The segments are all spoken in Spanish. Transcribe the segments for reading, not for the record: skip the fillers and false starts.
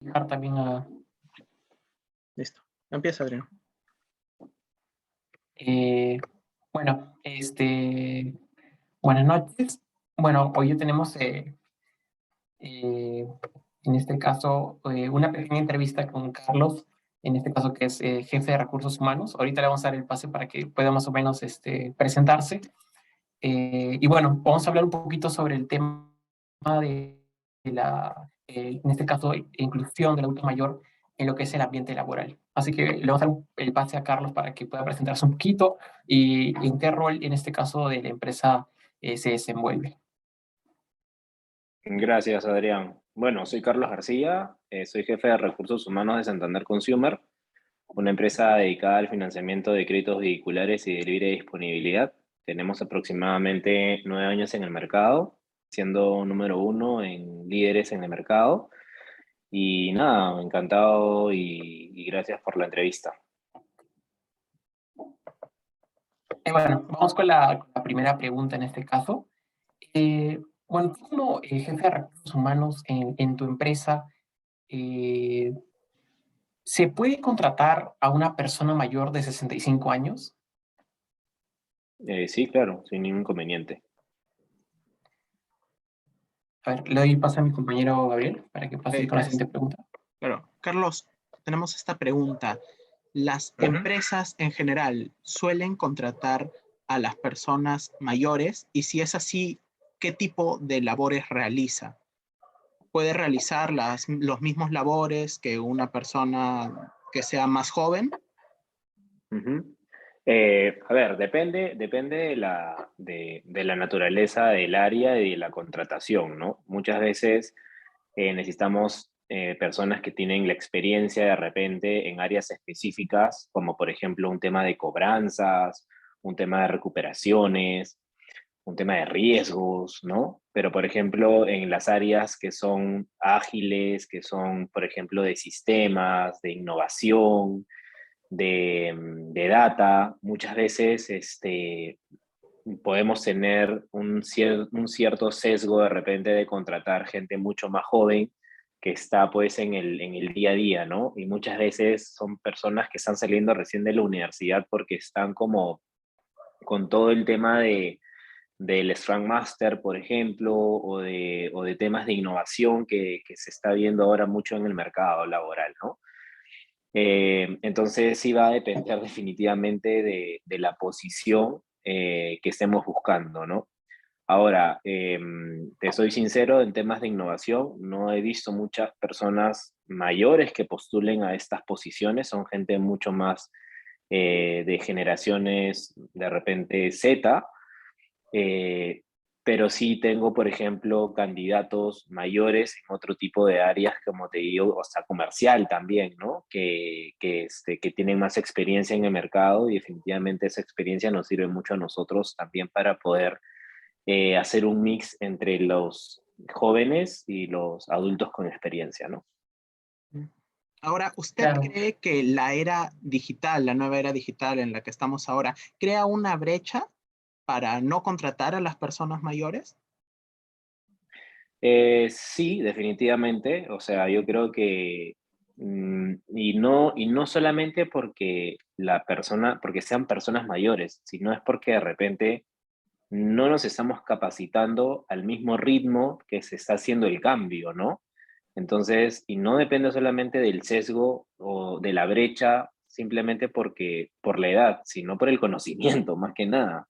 dejar también a... Listo. Empieza, Adrián. eh, bueno, buenas noches. Bueno, hoy ya tenemos, eh, en este caso, una pequeña entrevista con Carlos, en este caso que es jefe de recursos humanos. Ahorita le vamos a dar el pase para que pueda más o menos presentarse. Y bueno, vamos a hablar un poquito sobre el tema de la, en este caso, inclusión del adulto mayor en lo que es el ambiente laboral. Así que le vamos a dar el pase a Carlos para que pueda presentarse un poquito y en qué rol, en este caso, de la empresa se desenvuelve. Gracias, Adrián. Bueno, soy Carlos García, soy jefe de recursos humanos de Santander Consumer, una empresa dedicada al financiamiento de créditos vehiculares y de libre disponibilidad. Tenemos aproximadamente 9 años en el mercado, siendo número uno en líderes en el mercado. Y nada, encantado y gracias por la entrevista. Bueno, vamos con la primera pregunta en este caso. Bueno, tú como jefe de recursos humanos en tu empresa, eh, ¿se puede contratar a una persona mayor de 65 años? Sí, claro, sin ningún inconveniente. A ver, le doy paso a mi compañero Gabriel para que pase con la Gracias. siguiente pregunta. Claro. Carlos, tenemos esta pregunta. ¿Las Ujú. empresas en general suelen contratar a las personas mayores? Y si es así, ¿qué tipo de labores realiza? ¿Puede realizar los mismos labores que una persona que sea más joven? Ujú. A ver, depende de la naturaleza del área y de la contratación, ¿no? Muchas veces necesitamos personas que tienen la experiencia de repente en áreas específicas, como por ejemplo un tema de cobranzas, un tema de recuperaciones, un tema de riesgos, ¿no? Pero por ejemplo en las áreas que son ágiles, que son por ejemplo de sistemas, de innovación, de data, muchas veces podemos tener un cierto sesgo de repente de contratar gente mucho más joven que está pues en el día a día, ¿no? Y muchas veces son personas que están saliendo recién de la universidad porque están como con todo el tema del Scrum Master, por ejemplo, o de temas de innovación que se está viendo ahora mucho en el mercado laboral, ¿no? Entonces sí va a depender definitivamente de la posición que estemos buscando, ¿no? Ahora, te soy sincero, en temas de innovación, no he visto muchas personas mayores que postulen a estas posiciones, son gente mucho más de generaciones de repente Z, eh, pero sí tengo, por ejemplo, candidatos mayores en otro tipo de áreas, como te digo, o sea, comercial también, ¿no? Que tienen más experiencia en el mercado y definitivamente esa experiencia nos sirve mucho a nosotros también para poder hacer un mix entre los jóvenes y los adultos con experiencia, ¿no? Ahora, ¿usted Claro, cree que la era digital, la nueva era digital en la que estamos ahora, crea una brecha para no contratar a las personas mayores? Sí, definitivamente. O sea, yo creo que, y no solamente porque porque sean personas mayores, sino es porque de repente no nos estamos capacitando al mismo ritmo que se está haciendo el cambio, ¿no? Entonces, y no depende solamente del sesgo o de la brecha, simplemente por la edad, sino por el conocimiento, más que nada.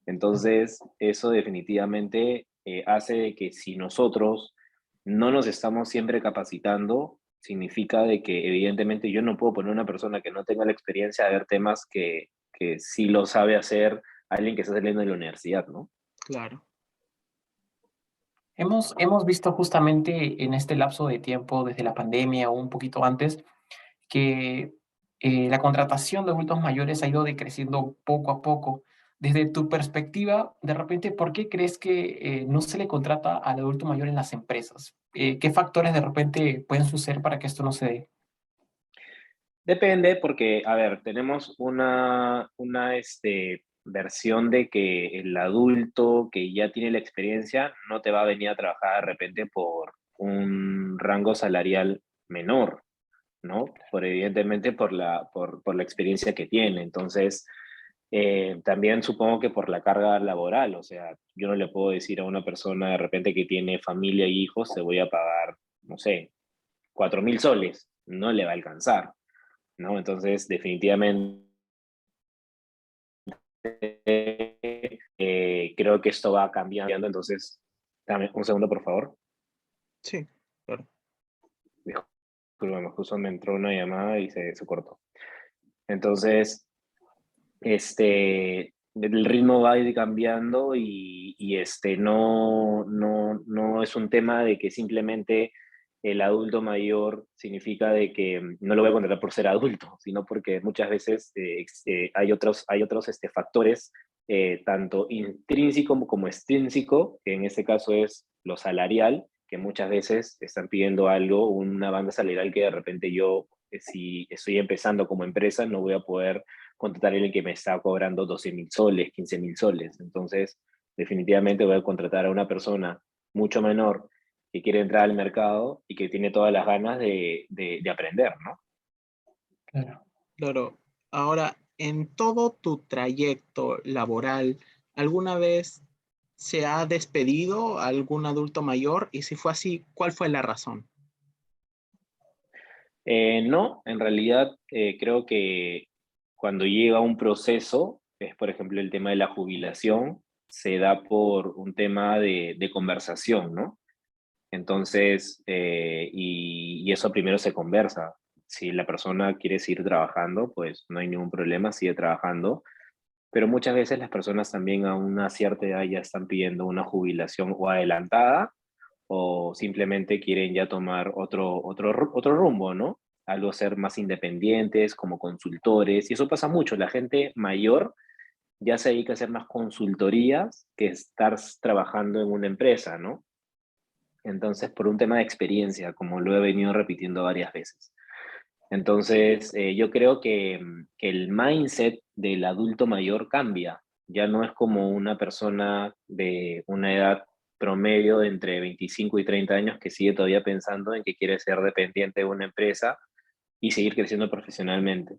Entonces, eso definitivamente hace de que si nosotros no nos estamos siempre capacitando, significa de que evidentemente yo no puedo poner una persona que no tenga la experiencia de ver temas que sí lo sabe hacer alguien que está saliendo de la universidad, ¿no? Claro. hemos visto justamente en este lapso de tiempo, desde la pandemia o un poquito antes, que la contratación de adultos mayores ha ido decreciendo poco a poco. Desde tu perspectiva, de repente, ¿por qué crees que no se le contrata al adulto mayor en las empresas? ¿Qué factores de repente pueden suceder para que esto no se dé? Depende porque, a ver, tenemos una versión de que el adulto que ya tiene la experiencia no te va a venir a trabajar de repente por un rango salarial menor, ¿no? Evidentemente por la experiencia que tiene. Entonces, también supongo que por la carga laboral, o sea, yo no le puedo decir a una persona de repente que tiene familia y hijos, te voy a pagar, no sé, 4.000 soles, no le va a alcanzar, ¿no? Entonces, definitivamente, creo que esto va cambiando. Entonces, dame un segundo, por favor. Sí, claro. Disculpame, justo me entró una llamada y se cortó. Entonces, el ritmo va a ir cambiando y no es un tema de que simplemente el adulto mayor significa de que no lo voy a contratar por ser adulto, sino porque muchas veces hay otros factores, tanto intrínseco como extrínseco, que en este caso es lo salarial, que muchas veces están pidiendo algo, una banda salarial que de repente yo, si estoy empezando como empresa, no voy a poder contratar a alguien que me está cobrando 12.000 soles, 15.000 soles. Entonces, definitivamente voy a contratar a una persona mucho menor que quiere entrar al mercado y que tiene todas las ganas de aprender, ¿no? Claro. Claro. Ahora, en todo tu trayecto laboral, ¿alguna vez se ha despedido a algún adulto mayor? Y si fue así, ¿cuál fue la razón? No, en realidad creo que cuando llega un proceso, es por ejemplo el tema de la jubilación, se da por un tema de conversación, ¿no? Entonces, y eso primero se conversa. Si la persona quiere seguir trabajando, pues no hay ningún problema, sigue trabajando. Pero muchas veces las personas también a una cierta edad ya están pidiendo una jubilación o adelantada o simplemente quieren ya tomar otro rumbo, ¿no? Algo ser más independientes, como consultores, y eso pasa mucho. La gente mayor ya se dedica a hacer más consultorías que estar trabajando en una empresa, ¿no? Entonces, por un tema de experiencia, como lo he venido repitiendo varias veces. Entonces, yo creo que el mindset del adulto mayor cambia. Ya no es como una persona de una edad promedio de entre 25 y 30 años que sigue todavía pensando en que quiere ser dependiente de una empresa y seguir creciendo profesionalmente.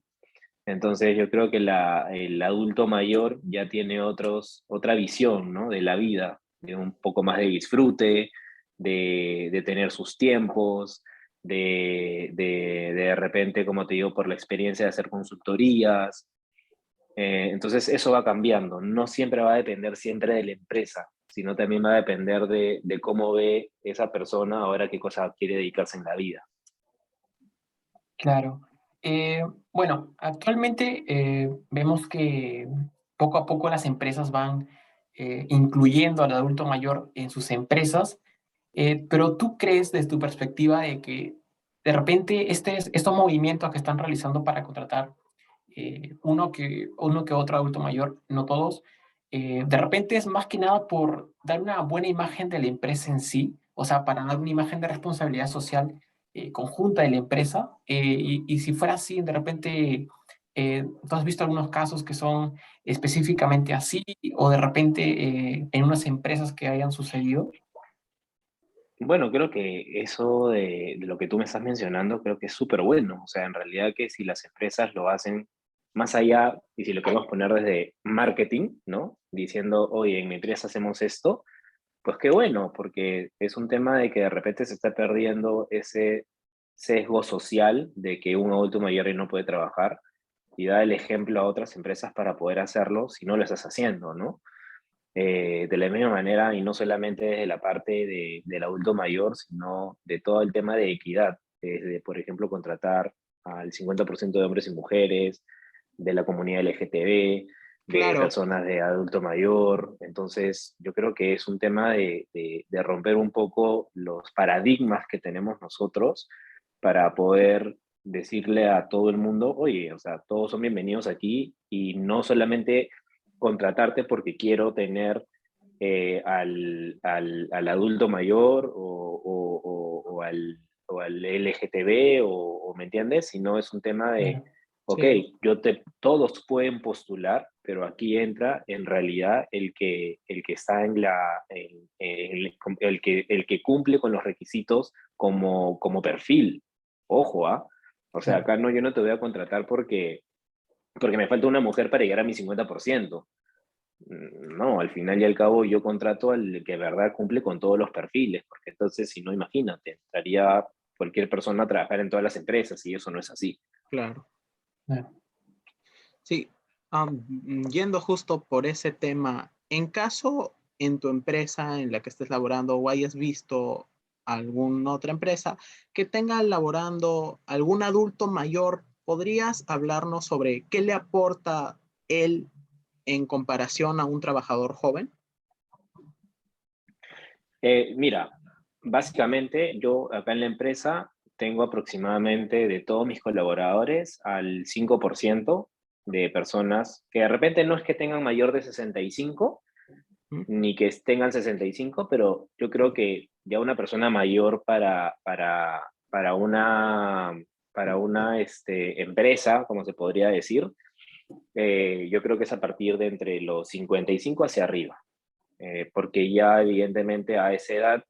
Entonces, yo creo que el adulto mayor ya tiene otra visión, ¿no? De la vida, de un poco más de disfrute, de tener sus tiempos, de repente, como te digo, por la experiencia de hacer consultorías. Entonces, eso va cambiando. No siempre va a depender siempre de la empresa, sino también va a depender de cómo ve esa persona ahora qué cosa quiere dedicarse en la vida. Claro. Bueno, actualmente vemos que poco a poco las empresas van incluyendo al adulto mayor en sus empresas, pero ¿tú crees desde tu perspectiva de que de repente estos movimientos que están realizando para contratar uno que otro adulto mayor, no todos, de repente es más que nada por dar una buena imagen de la empresa en sí, o sea, para dar una imagen de responsabilidad social conjunta de la empresa? Y si fuera así, de repente, ¿tú has visto algunos casos que son específicamente así o de repente en unas empresas que hayan sucedido? Bueno, creo que eso de lo que tú me estás mencionando, creo que es súper bueno. O sea, en realidad que si las empresas lo hacen más allá, y si lo queremos poner desde marketing, ¿no? Diciendo, oye, en mi empresa hacemos esto, pues qué bueno, porque es un tema de que de repente se está perdiendo ese sesgo social de que un adulto mayor ya no puede trabajar y da el ejemplo a otras empresas para poder hacerlo si no lo estás haciendo, ¿no? De la misma manera, y no solamente desde la parte del adulto mayor, sino de todo el tema de equidad, desde, por ejemplo, contratar al 50% de hombres y mujeres, de la comunidad LGTB, de Claro, personas de adulto mayor. Entonces, yo creo que es un tema de romper un poco los paradigmas que tenemos nosotros para poder decirle a todo el mundo, oye, o sea, todos son bienvenidos aquí y no solamente contratarte porque quiero tener al adulto mayor o al LGTB ¿me entiendes? Si no es un tema de, Claro. ok, Sí, todos pueden postular, pero aquí entra en realidad el que está el que cumple con los requisitos como perfil. Ojo, ¿ah? O sea, Claro. acá no, yo no te voy a contratar porque me falta una mujer para llegar a mi 50%. No, al final y al cabo yo contrato al que de verdad cumple con todos los perfiles, porque entonces si no, imagínate, entraría cualquier persona a trabajar en todas las empresas y eso no es así. Claro. Claro. Sí, yendo justo por ese tema, en caso en tu empresa en la que estés laborando o hayas visto alguna otra empresa que tenga laborando algún adulto mayor, ¿podrías hablarnos sobre qué le aporta él en comparación a un trabajador joven? Mira, básicamente yo acá en la empresa tengo aproximadamente de todos mis colaboradores al 5% de personas que de repente no es que tengan mayor de 65 ¿Mm? ni que tengan 65, pero yo creo que ya una persona mayor para una empresa, como se podría decir, yo creo que es a partir de entre los 55 hacia arriba, porque ya evidentemente a esa edad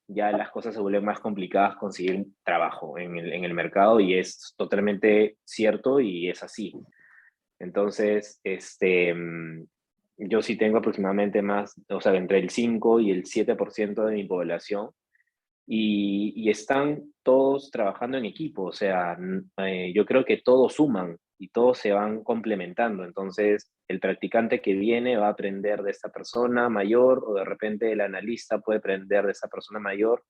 ya las cosas se vuelven más complicadas conseguir trabajo en el mercado y es totalmente cierto y es así. Entonces, yo sí tengo aproximadamente más, o sea, entre el 5 y el 7% de mi población y están todos trabajando en equipo, o sea, yo creo que todos suman y todos se van complementando. Entonces, el practicante que viene va a aprender de esta persona mayor o de repente el analista puede aprender de esa persona mayor.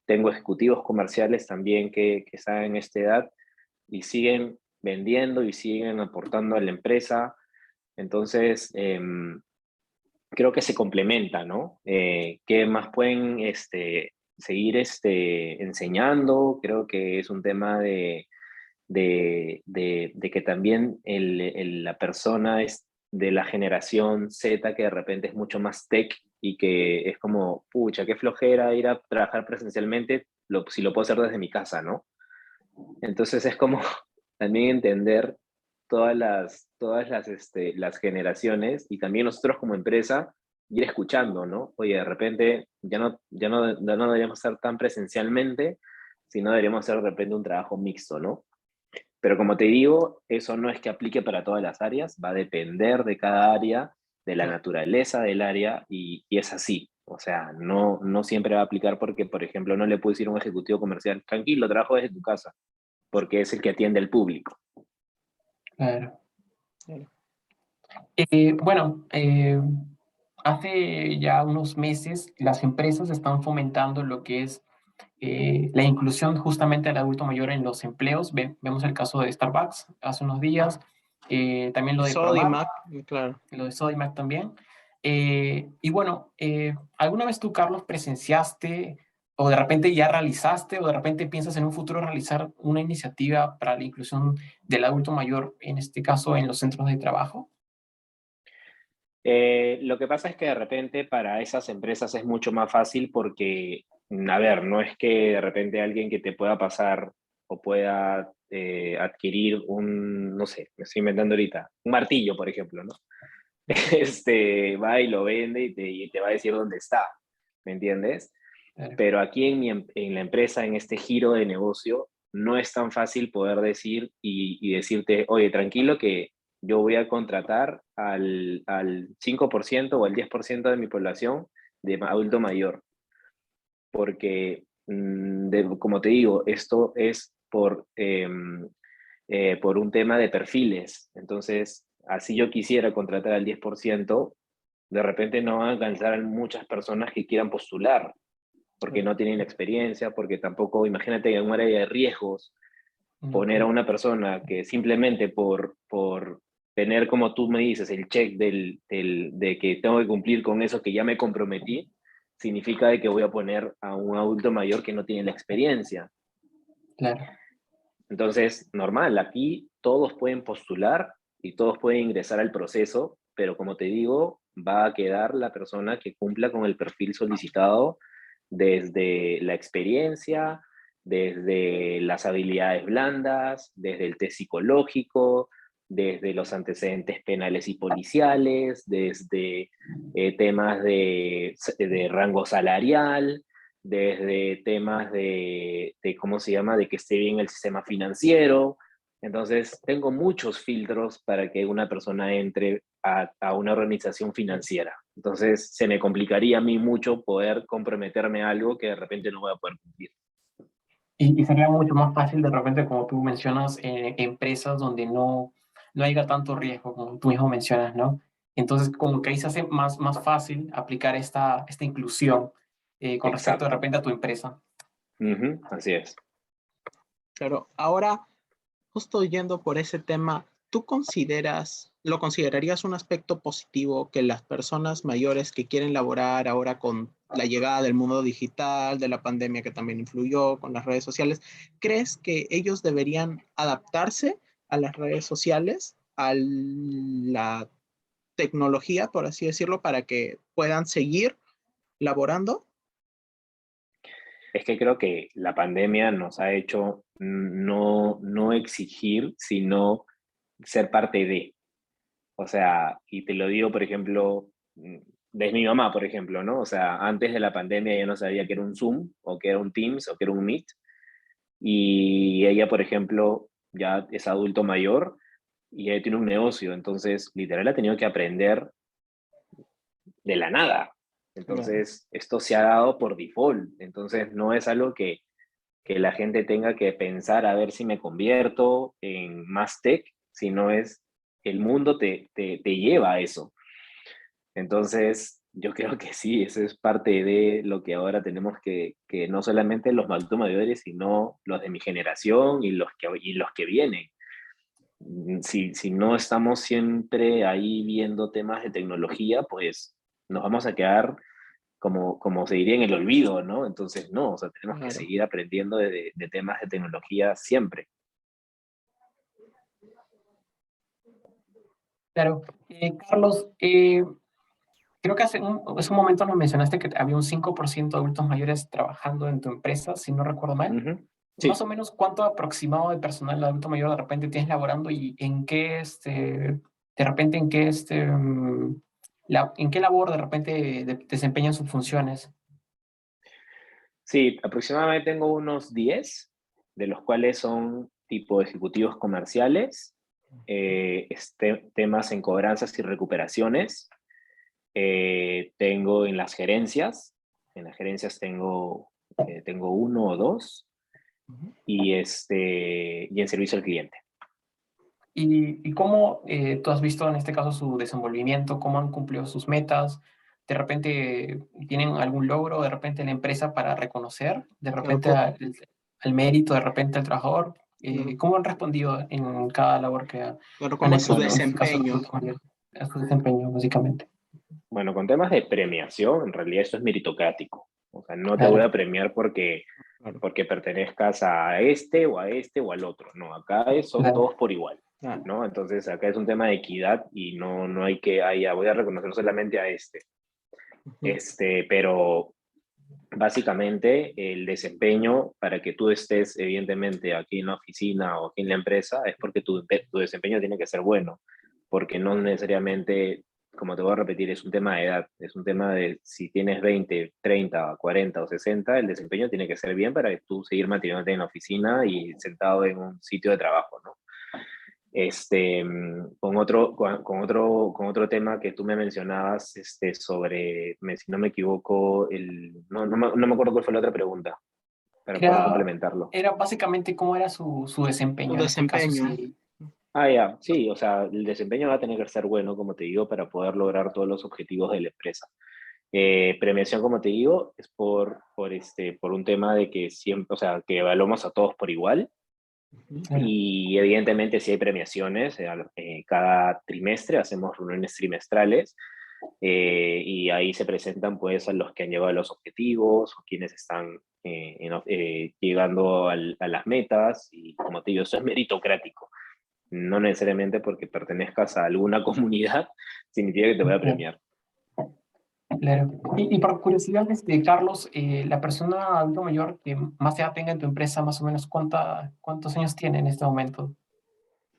Tengo ejecutivos comerciales también que están en esta edad y siguen vendiendo y siguen aportando a la empresa. Entonces, creo que se complementa, ¿no? ¿Qué más pueden seguir enseñando? Creo que es un tema de que también la persona es de la generación Z que de repente es mucho más tech y que es como, pucha, qué flojera ir a trabajar presencialmente si lo puedo hacer desde mi casa, ¿no? Entonces es como también entender las generaciones y también nosotros como empresa ir escuchando, ¿no? Oye, de repente ya no deberíamos estar tan presencialmente, sino deberíamos hacer de repente un trabajo mixto, ¿no? Pero como te digo, eso no es que aplique para todas las áreas, va a depender de cada área, de la Claro. naturaleza del área y es así. O sea, no siempre va a aplicar porque, por ejemplo, no le puedes decir a un ejecutivo comercial, tranquilo, trabajo desde tu casa porque es el que atiende al público. Claro. Claro. Bueno, hace ya unos meses las empresas están fomentando lo que es la inclusión justamente del adulto mayor en los empleos. Vemos el caso de Starbucks hace unos días, también lo de Promat, Sodimac, claro. lo de Sodimac también. Y bueno, ¿alguna vez tú, Carlos, presenciaste o de repente ya realizaste o de repente piensas en un futuro realizar una iniciativa para la inclusión del adulto mayor, en este caso en los centros de trabajo? Lo que pasa es que de repente para esas empresas es mucho más fácil porque, a ver, no es que de repente alguien que te pueda pasar o pueda adquirir no sé, me estoy inventando ahorita, un martillo, por ejemplo, ¿no? Va y lo vende y te va a decir dónde está, ¿me entiendes? Claro, Pero aquí en la empresa, en este giro de negocio, no es tan fácil poder decir y decirte, oye, tranquilo que yo voy a contratar al 5% o al 10% de mi población de adulto mayor, porque, como te digo, esto es por un tema de perfiles. Entonces, así yo quisiera contratar al 10%, de repente no van a alcanzar a muchas personas que quieran postular porque Claro. no tienen la experiencia, porque tampoco, imagínate en un área de riesgos, poner a ujú, una persona que simplemente por tener, como tú me dices, el check de que tengo que cumplir con eso que ya me comprometí, significa de que voy a poner a un adulto mayor que no tiene la experiencia. claro, Entonces, normal, aquí todos pueden postular y todos pueden ingresar al proceso, pero como te digo, va a quedar la persona que cumpla con el perfil solicitado desde la experiencia, desde las habilidades blandas, desde el test psicológico, desde los antecedentes penales y policiales, desde temas de rango salarial, desde temas de ¿cómo se llama?, de que esté bien el sistema financiero. Entonces, tengo muchos filtros para que una persona entre a una organización financiera. Entonces, se me complicaría a mí mucho poder comprometerme a algo que de repente no voy a poder cumplir. Y sería mucho más fácil de repente, como tú mencionas, empresas donde no haya tanto riesgo, como tú mismo mencionas, ¿no? Entonces, como que ahí se hace más fácil aplicar esta inclusión con respecto de Exacto. repente a tu empresa. Ujú, así es. Claro, ahora, justo yendo por ese tema, lo considerarías un aspecto positivo que las personas mayores que quieren laborar ahora con la llegada del mundo digital, de la pandemia que también influyó con las redes sociales, crees que ellos deberían adaptarse a las redes sociales, a la tecnología, por así decirlo, para que puedan seguir laborando? Es que creo que la pandemia nos ha hecho no exigir, sino ser parte de. O sea, y te lo digo, por ejemplo, de mi mamá, por ejemplo, ¿no? O sea, antes de la pandemia ella no sabía que era un Zoom, o que era un Teams, o que era un Meet. Y ella, por ejemplo, ya es adulto mayor y ella tiene un negocio. Entonces, literal, ha tenido que aprender de la nada. Claro, Entonces, esto se ha dado por default. Entonces, no es algo que la gente tenga que pensar a ver si me convierto en más tech, sino es el mundo te lleva a eso. Entonces, yo creo que sí, eso es parte de lo que ahora tenemos que no solamente los adultos mayores, sino los de mi generación y los que vienen. Si no estamos siempre ahí viendo temas de tecnología, pues nos vamos a quedar como se diría en el olvido, ¿no? Entonces, no, o sea, tenemos que claro. seguir aprendiendo de temas de tecnología siempre. Claro. Carlos, creo que hace un momento nos mencionaste que había un 5% de adultos mayores trabajando en tu empresa, si no recuerdo mal. Ujú. Más Sí, o menos, ¿cuánto aproximado de personal adulto mayor de repente tienes laborando y en qué, de repente, en qué labor de repente desempeñan sus funciones? sí, aproximadamente tengo unos 10, de los cuales son tipo ejecutivos comerciales, temas en cobranzas y recuperaciones. Tengo en las gerencias tengo uno o dos, Ujú. y en servicio al cliente. ¿Y cómo tú has visto en este caso su desenvolvimiento? ¿Cómo han cumplido sus metas? ¿De repente tienen algún logro de repente en la empresa para reconocer de Claro, repente al mérito, de repente al trabajador? claro, ¿Cómo han respondido en cada labor que claro, han ¿cómo es hecho? su Bueno, en este caso, desempeño? a su desempeño, básicamente. Bueno, con temas de premiación, en realidad eso es meritocrático. O sea, no te voy Claro, a premiar Claro, porque pertenezcas a este o al otro. No, acá son claro, todos por igual, claro. ¿no? Entonces acá es un tema de equidad y no hay que, ya voy a reconocer solamente a este. Ujú. Pero básicamente el desempeño para que tú estés evidentemente aquí en la oficina o aquí en la empresa es porque tu desempeño tiene que ser bueno, porque no necesariamente, como te voy a repetir, es un tema de edad, es un tema de si tienes 20, 30, 40 o 60, el desempeño tiene que ser bien para que tú seguir manteniéndote en la oficina y sentado en un sitio de trabajo, ¿no? Con otro tema que tú me mencionabas, sobre, si no me equivoco, no me acuerdo cuál fue la otra pregunta, para poder era, complementarlo. era básicamente cómo era su Su desempeño en este caso. desempeño. Sí, Ya, sí, o sea, el desempeño va a tener que ser bueno, como te digo, para poder lograr todos los objetivos de la empresa. Premiación, como te digo, es por un tema de que siempre, o sea, que evaluamos a todos por igual. Ujú. claro. Y evidentemente sí hay premiaciones, cada trimestre hacemos reuniones trimestrales, y ahí se presentan pues a los que han llevado los objetivos o quienes están llegando a las metas, y como te digo, eso es meritocrático, no necesariamente porque pertenezcas a alguna comunidad significa que te voy a Claro. premiar. Claro. Y por curiosidad, Carlos, la persona adulto mayor que más edad tenga en tu empresa, más o menos, ¿cuántos años tiene en este momento?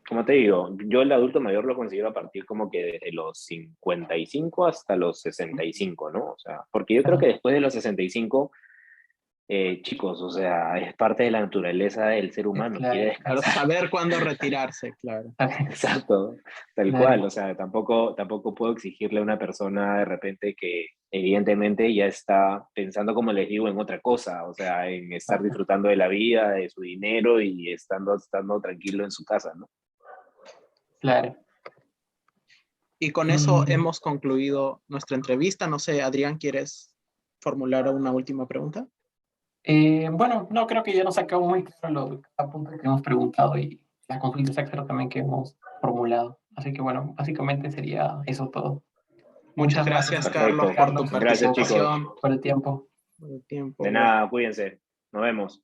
Como te digo, yo el adulto mayor lo considero a partir como que desde los 55 hasta los 65, ¿no? O sea, porque yo creo que Claro, después de los 65 chicos, o sea, es parte de la naturaleza del ser humano, Claro, quiere Claro, descansar. saber cuándo retirarse, claro. Exacto, tal Claro. cual, o sea, tampoco puedo exigirle a una persona de repente que evidentemente ya está pensando, como les digo, en otra cosa, o sea, en estar disfrutando de la vida, de su dinero y estando tranquilo en su casa, ¿no? Claro. Y con eso Mm, hemos concluido nuestra entrevista. No sé, Adrián, ¿quieres formular una última pregunta? bueno, no, creo que ya nos ha quedado muy claro cada punto que hemos preguntado y las consultas extra también que hemos formulado. Así que bueno, básicamente sería eso todo. Muchas Muchas gracias, gracias, Carlos, Perfecto. por tu Carlos, Gracias, chicos. participación, por el tiempo. por el tiempo. De Bueno. nada, cuídense. Nos vemos.